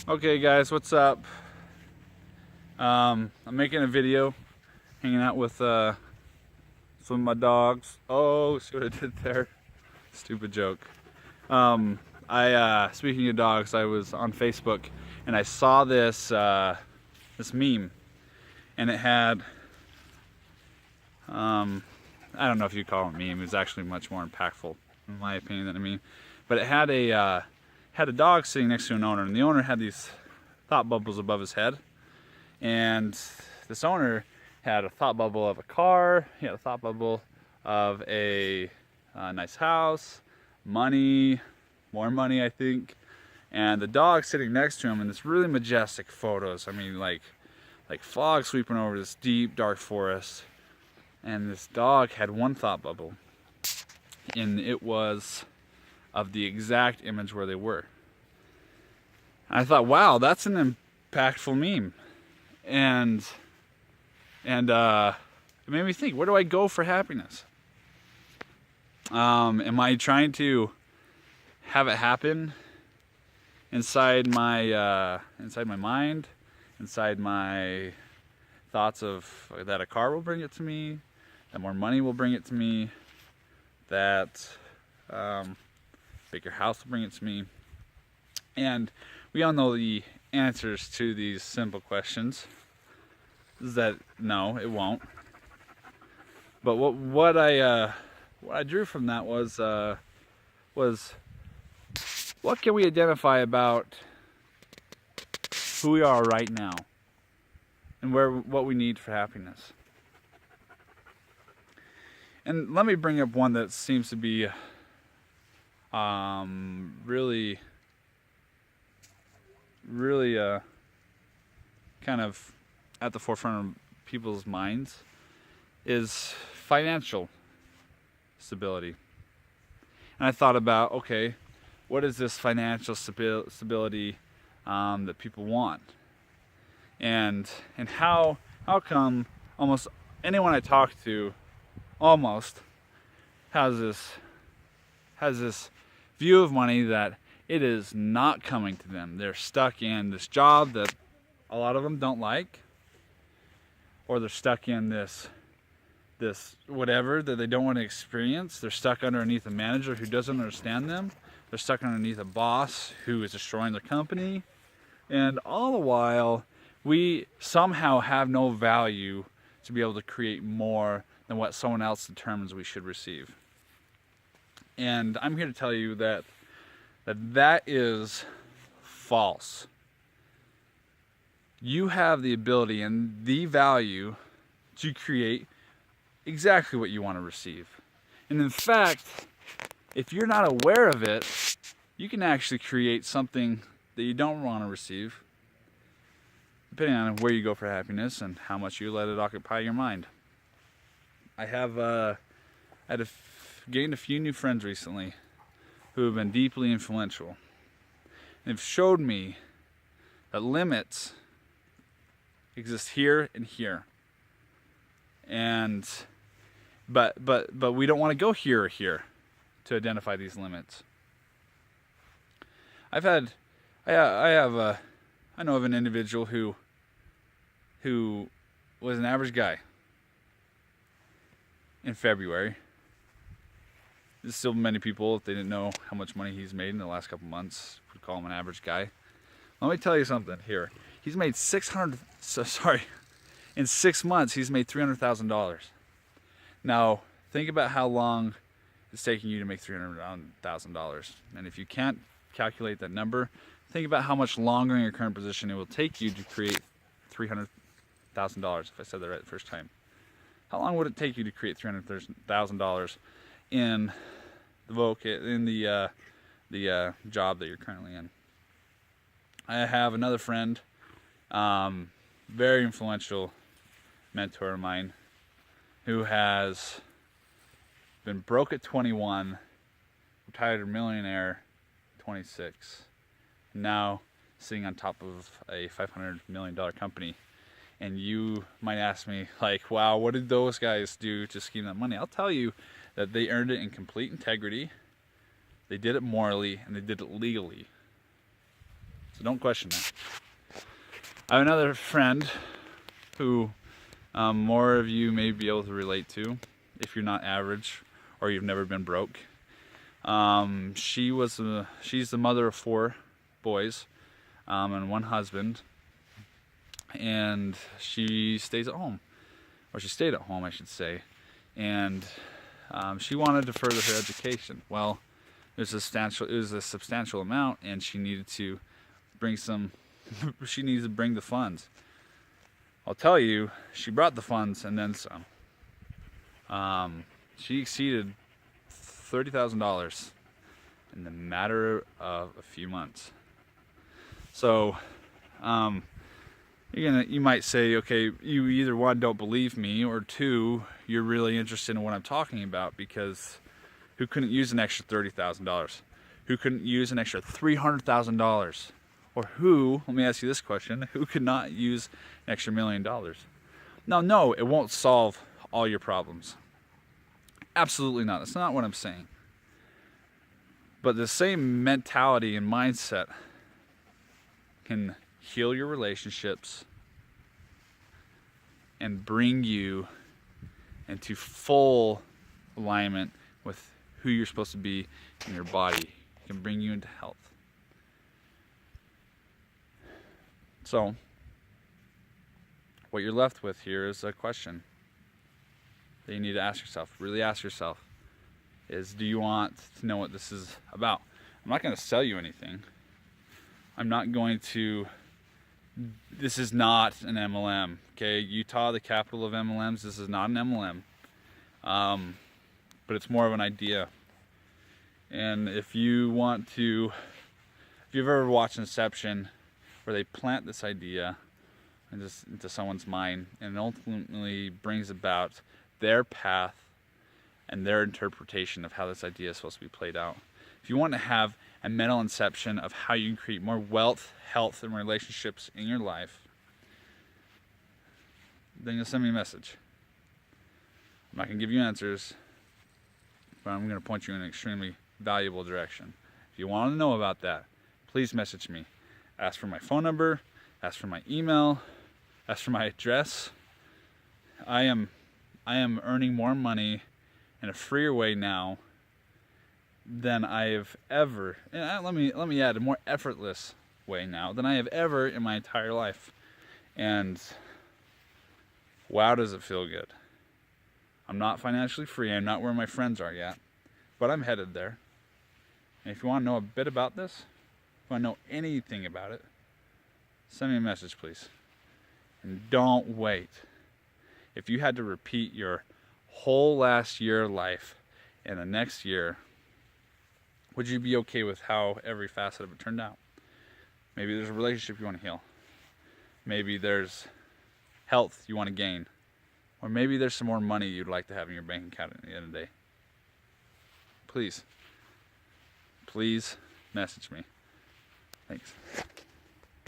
Okay guys, what's up? I'm making a video, hanging out with some of my dogs. Oh, see what I did there? Stupid joke. Speaking of dogs, I was on Facebook and I saw this meme, and it had I don't know if you call it a meme. It's actually much more impactful, in my opinion, than a meme. But it had a dog sitting next to an owner, and the owner had these thought bubbles above his head. And this owner had a thought bubble of a car, he had a thought bubble of a nice house, money, more money, I think. And the dog sitting next to him in this really majestic photos. I mean, like fog sweeping over this deep, dark forest. And this dog had one thought bubble, and it was of the exact image where they were. I thought, wow, that's an impactful meme. And it made me think, where do I go for happiness? Am I trying to have it happen inside my mind, inside my thoughts of that a car will bring it to me, that more money will bring it to me, that bigger house will bring it to me? And we all know the answers to these simple questions is that no, it won't. But what I drew from that was what can we identify about who we are right now and what we need for happiness. And let me bring up one that seems to be really kind of at the forefront of people's minds, is financial stability. And I thought about, okay, what is this financial stability that people want? And how come almost anyone I talk to almost has this view of money that it is not coming to them. They're stuck in this job that a lot of them don't like, or they're stuck in this whatever that they don't want to experience. They're stuck underneath a manager who doesn't understand them. They're stuck underneath a boss who is destroying their company. And all the while, we somehow have no value to be able to create more than what someone else determines we should receive. And I'm here to tell you that is false. You have the ability and the value to create exactly what you want to receive. And in fact, if you're not aware of it, you can actually create something that you don't want to receive, depending on where you go for happiness and how much you let it occupy your mind. I gained a few new friends recently who have been deeply influential. And have showed me that limits exist here and here. And but we don't want to go here or here to identify these limits. I know of an individual who was an average guy in February. There's still many people, if they didn't know how much money he's made in the last couple months, would call him an average guy. Let me tell you something here. He's made in 6 months he's made $300,000. Now, think about how long it's taking you to make $300,000. And if you can't calculate that number, think about how much longer in your current position it will take you to create $300,000, if I said that right the first time. How long would it take you to create $300,000 in the job that you're currently in? I have another friend, very influential mentor of mine, who has been broke at 21, retired a millionaire at 26, now sitting on top of a $500 million company. And you might ask me, like, wow, what did those guys do to scheme that money? I'll tell you that they earned it in complete integrity, they did it morally, and they did it legally. So don't question that. I have another friend who more of you may be able to relate to if you're not average or you've never been broke. She's the mother of 4 boys and 1 husband, and she stays at home, or she stayed at home, I should say, and she wanted to further her education. Well, it was a substantial amount, and she needed to bring the funds. I'll tell you, she brought the funds and then some. She exceeded $30,000 in the matter of a few months. So, you might say, okay, you either 1, don't believe me, or 2, you're really interested in what I'm talking about, because who couldn't use an extra $30,000? Who couldn't use an extra $300,000? Or who, let me ask you this question, who could not use an extra $1 million? Now, no, it won't solve all your problems. Absolutely not. That's not what I'm saying. But the same mentality and mindset can heal your relationships and bring you into full alignment with who you're supposed to be in your body. It can bring you into health. So, what you're left with here is a question that you need to ask yourself, really ask yourself, is do you want to know what this is about? I'm not going to sell you anything. I'm not going to, this is not an MLM, okay? Utah, the capital of MLMs, this is not an MLM. But it's more of an idea. And if you've ever watched Inception, where they plant this idea into someone's mind, and it ultimately brings about their path and their interpretation of how this idea is supposed to be played out. If you want to have a mental inception of how you can create more wealth, health, and relationships in your life, then you'll send me a message. I'm not going to give you answers, but I'm going to point you in an extremely valuable direction. If you want to know about that, please message me. Ask for my phone number, ask for my email, ask for my address. I am earning more money in a freer way now than I have ever, and let me add, a more effortless way now than I have ever in my entire life. And wow, does it feel good. I'm not financially free. I'm not where my friends are yet, but I'm headed there. And if you want to know a bit about this, if you want to know anything about it, send me a message, please. And don't wait. If you had to repeat your whole last year of life in the next year, would you be okay with how every facet of it turned out? Maybe there's a relationship you want to heal. Maybe there's health you want to gain. Or maybe there's some more money you'd like to have in your bank account at the end of the day. Please message me. Thanks.